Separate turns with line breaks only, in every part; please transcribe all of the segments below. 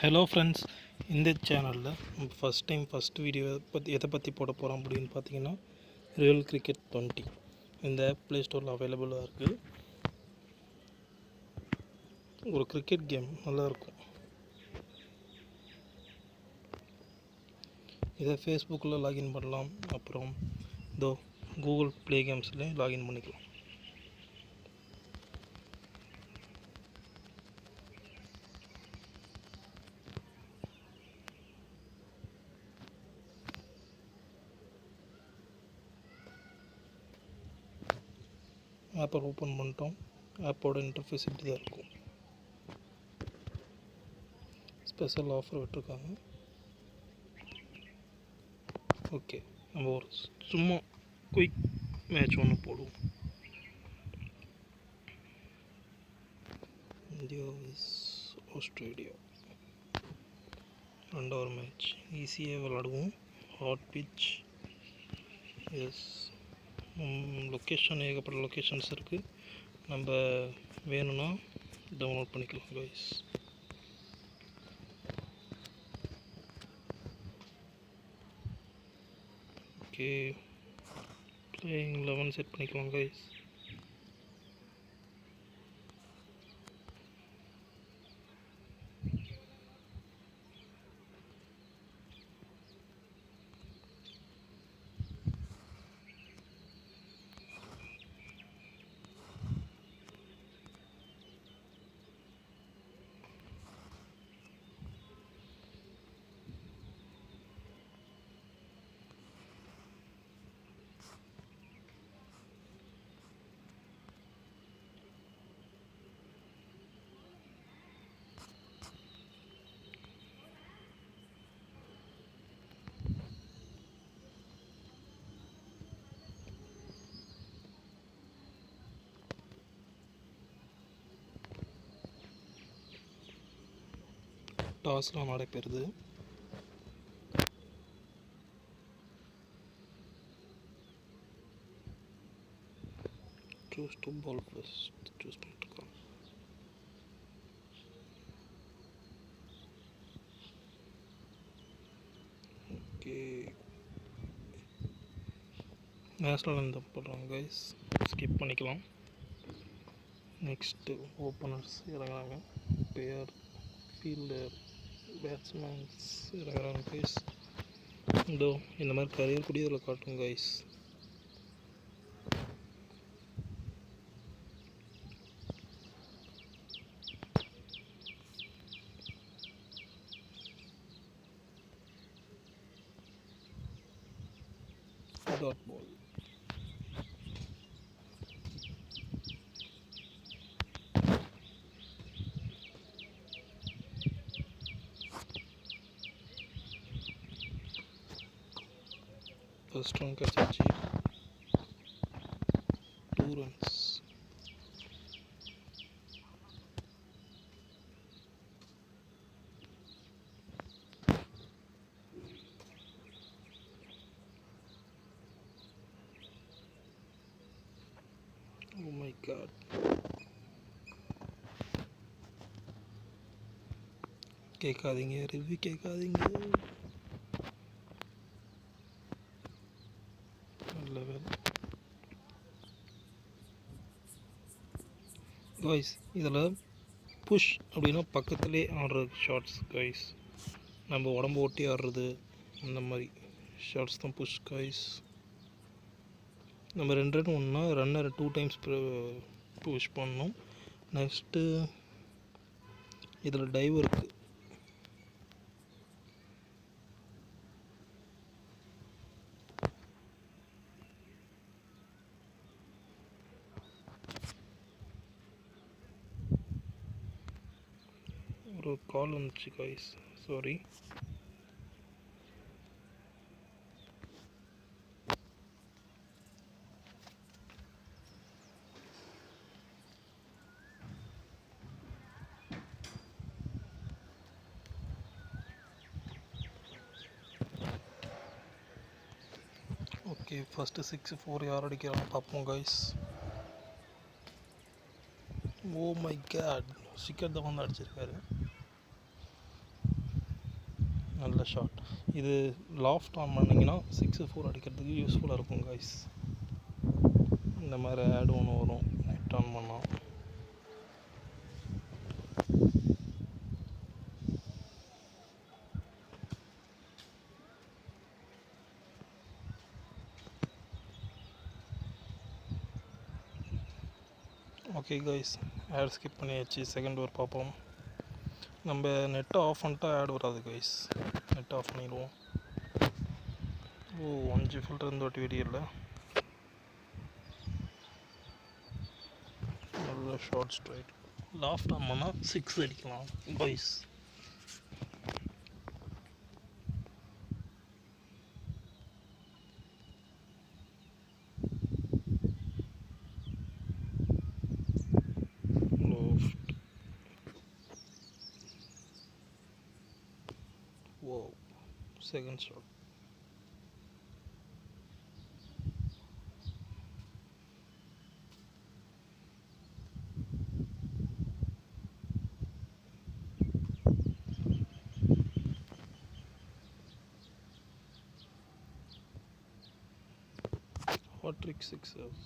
Hello friends, இந்த சேனலில் first video எதை பற்றி போட போகிறோம் அப்படின்னு பார்த்தீங்கன்னா, ரியல் கிரிக்கெட் 20 இந்த ஆப் ப்ளே ஸ்டோரில் அவைலபிளாக இருக்குது. ஒரு கிரிக்கெட் கேம் நல்லாயிருக்கும். இதை ஃபேஸ்புக்கில் லாகின் பண்ணலாம், அப்புறம் கூகுள் ப்ளே கேம்ஸ்லேயும் லாகின் பண்ணிக்கலாம். ஆப்பை ஓப்பன் பண்ணிட்டோம். ஆப்போட இன்டர்ஃபேஸ் இப்படி தான் இருக்கும். ஸ்பெஷல் ஆஃபர் விட்டுருக்காங்க. ஓகே, நம்ம ஒரு சும்மா குயிக் மேட்ச் ஒன்று போடுவோம். India is Australia. 2வது மேட்ச் ஈஸியாக விளாடுவோம். Hot pitch. எஸ், லொக்கேஷன் ஏகப்பட்ட லொக்கேஷன்ஸ் இருக்குது. நம்ம வேணும்னா டவுன்லோட் பண்ணிக்கலாம் கைஸ். ஓகே, பிளேயிங் 11 செட் பண்ணிக்கலாம் கைஸ். டாஸ்லாம் நடைபெறுது. Choose to bowl first choose பண்ணிருக்கோம். ஓகே, நேஷ்னல் அந்தம் போடுறாங்க கைஸ். ஸ்கிப் பண்ணிக்கலாம். நெக்ஸ்ட்டு ஓப்பனர்ஸ் இறங்குறாங்க. பேர் ஃபீல்டர், பேட்ஸ்மேன்ஸ் இறங்குறாங்க கைஸ். இந்த மாதிரி கரியர் கூடிய இதில் காட்டும் guys. Dot ball. First run கிடச்சிச்சு. 2 runs. Oh my god. கேட்காதீங்க, ரிவ்யூ கேட்காதீங்க. நல்ல வேலை கைஸ். இதில் புஷ் அப்படின்னா பக்கத்துலேயே ஆடுற ஷார்ட்ஸ் கைஸ். நம்ம உடம்பு ஒட்டி ஆடுறது அந்த மாதிரி ஷார்ட்ஸ் தான் புஷ் கைஸ். நம்ம 2 ரன் ஒன்றா ரன்னர் 2 டைம்ஸ் புஷ் பண்ணணும். நெக்ஸ்ட்டு இதில் டைவ் இருக்குது. ஒரு கால் வந்துச்சு கைஸ், சாரி. ஓகே, ஃபஸ்ட்டு 6-4 யார் அடிக்கிறாங்க பார்ப்போம் guys. Oh my god, sixer தான் வந்து அடிச்சிருக்காரு. நல்ல ஷாட். இது லாஃப்ட் ஆன் பண்ணிங்கன்னா 6-4 அடிக்கிறதுக்கு யூஸ்ஃபுல்லாக இருக்கும் கைஸ். இந்த மாதிரி ஆட் ஒன்று வரும் நெட் ஆன் பண்ணால். ஓகே கைஸ், ஆட் ஸ்கிப் பண்ணியாச்சு. செகண்ட் ஓவர் பார்ப்போம். நம்ம நெட்டை ஆஃப் பண்ணிட்டா ஆட் வராது கைஸ். நெட் ஆஃப் பண்ணிடுவோம். ஓ 5 ஃபில்டர் இந்த வாட்டி வெடியில்லை. நல்ல ஷார்ட் ஸ்ட்ரைட். லாஃப்ட் ஆன் பண்ணால் 6 அடிக்கலாம் guys. Whoa, second shot. Hot trick sixes.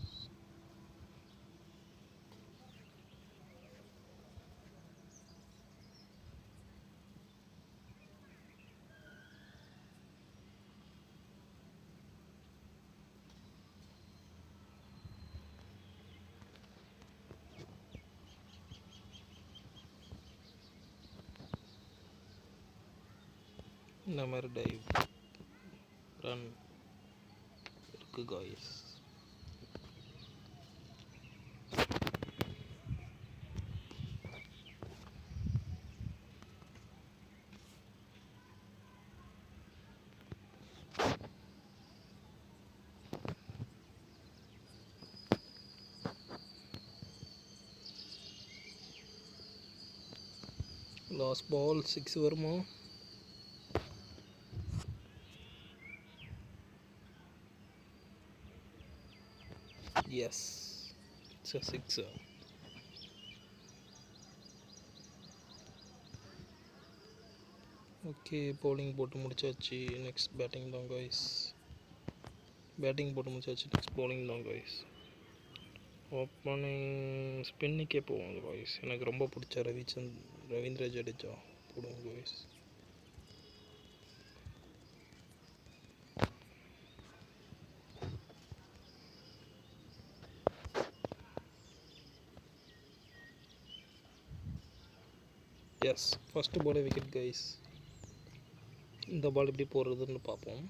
இந்த மாதிரி டைவ் ரன் இருக்குது காய்ஸ். லாஸ்ட் பால் 6 வருமா? Yes, it's a sixer. Okay, bowling போட்டு முடிச்சாச்சு. நெக்ஸ்ட் பேட்டிங் தான் கைஸ். பேட்டிங் போட்டு முடிச்சாச்சு. நெக்ஸ்ட் பவுலிங் தான் கைஸ். ஓப்பனிங் ஸ்பின்னுக்கே போவாங்க கைஸ். எனக்கு ரொம்ப பிடிச்ச ரவீந்திர ஜடேஜா போடுவோம் கைஸ். எஸ், ஃபஸ்ட்டு பாலே விக்கெட் கைஸ். இந்த பால் எப்படி போடுறதுன்னு பார்ப்போம்.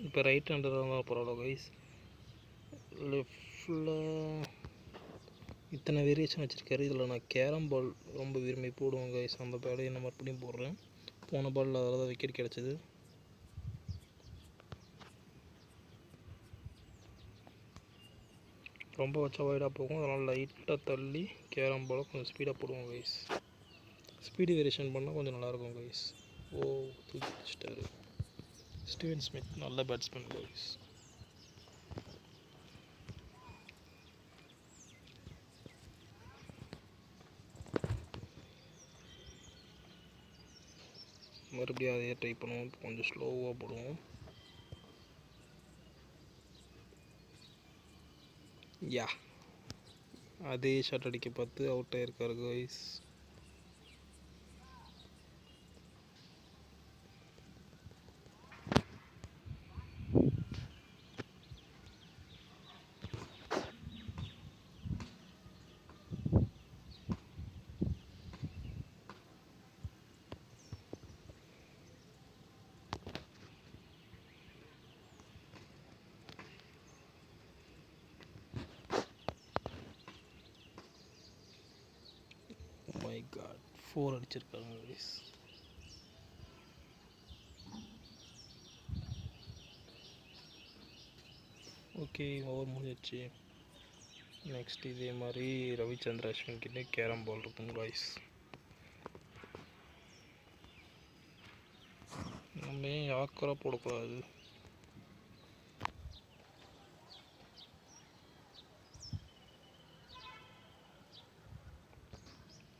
இப்போ ரைட் ஹேண்டராக தான் பரவாயில்ல கைஸ். லெஃப்டில் இத்தனை வேரியேஷன் வச்சுருக்காரு. இதில் நான் கேரம் பால் ரொம்ப விரும்பி போடுவேன் கைஸ். அந்த பாலையை நான் மறுபடியும் போடுறேன். போன பாலில் அதில் தான் விக்கெட் கிடச்சிது. ரொம்ப வச்சா வைடாக போகும். அதனால் லைட்டாக தள்ளி கேரம் பாலை கொஞ்சம் ஸ்பீடாக போடுவோம் கைஸ். ஸ்பீடு வேரியேஷன் பண்ணால் கொஞ்சம் நல்லாயிருக்கும் கைஸ். ஓ, தூக்கி வச்சுட்டாரு. ஸ்டீவன் ஸ்மித் நல்ல பேட்ஸ்மேன் கைஸ். மறுபடியும் அதையே ட்ரை பண்ணுவோம். கொஞ்சம் ஸ்லோவாக போடுவோம். யா, அதே ஷாட் அடிக்க பார்த்து அவுட் ஆகிருக்காரு கைஸ். மை காட், 4 அடிச்சிருக்காங்க கைஸ். ஓகே, ஓவர் முடிஞ்சிச்சு. நெக்ஸ்ட் இதே மாதிரி ரவிச்சந்திர அஸ்வின் கிட்டே கேரம் பால் இருக்கும் கைஸ். நம்ம ஏன் யாக்கராக போடக்கூடாது?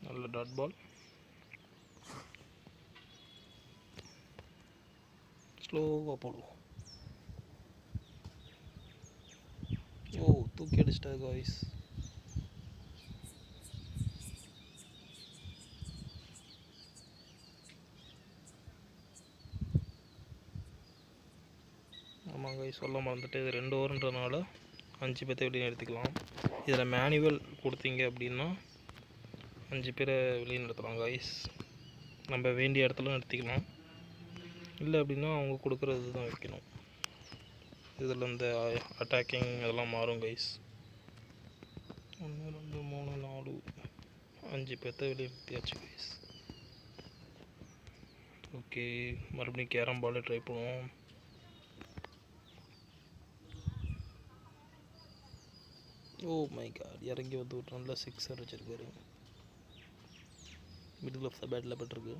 நல்ல டாட் பால். ஸ்லோவாக போடுவோம். ஓ தூக்கி அடிச்சிட்டா காய்ஸ். ஆமாம் காய்ஸ், சொல்ல மறந்துட்டு இது 2 ஓவர்ன்றனால 5 பேர்த்தை வெளியே நிறுத்திக்கலாம். இதில் மேனுவல் கொடுத்தீங்க அப்படின்னா 5 பேரை வெளியே நிறுத்தலாம் காய்ஸ். நம்ம வேண்டிய இடத்துல நிறுத்திக்கலாம். இல்லை அப்படின்னா அவங்க கொடுக்குறது தான் வைக்கணும். இதில் இந்த அட்டாக்கிங் அதெல்லாம் மாறும் கைஸ். 1 2 3 4 5 பேர்த்த வெளியே நிறுத்தியாச்சு கைஸ். ஓகே, மறுபடியும் கேரம் பால் ட்ரை பண்ணுவோம். ஓ மை காட், இறங்கி வந்து ஒரு நல்ல 6 அடிச்சிருக்காரு. மிடில் ஆஃப் த பேட்டில் பட்டிருக்கு.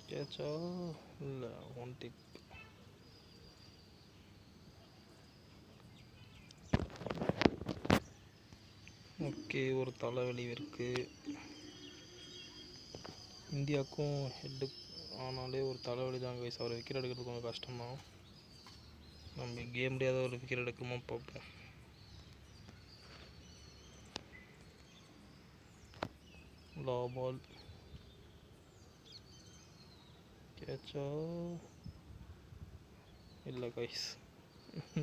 கேட்சா இல்லை, 1 டிப். ஓகே, ஒரு தலைவலி இருக்குது. இந்தியாவுக்கும் ஹெட்டு ஆனாலே ஒரு தலைவலி தான் கைஸ். அவர் விக்கெட் எடுக்கிறது கொஞ்சம் கஷ்டம்தான். நம்ம கேம் முடியாத ஒரு விக்கெட் எடுக்குமா பார்ப்போம். லா பால் கேட்சா இல்லை கைஸ்,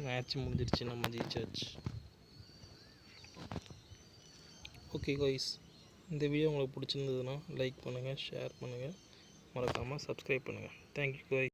மேட்ச் முடிஞ்சிருச்சு, நம்ம ஜெயிச்சாச்சு. ஓகே கைஸ், இந்த வீடியோ உங்களுக்கு பிடிச்சிருந்ததுன்னா லைக் பண்ணுங்கள், ஷேர் பண்ணுங்கள், மறக்காமல் சப்ஸ்கிரைப் பண்ணுங்கள். Thank you guys.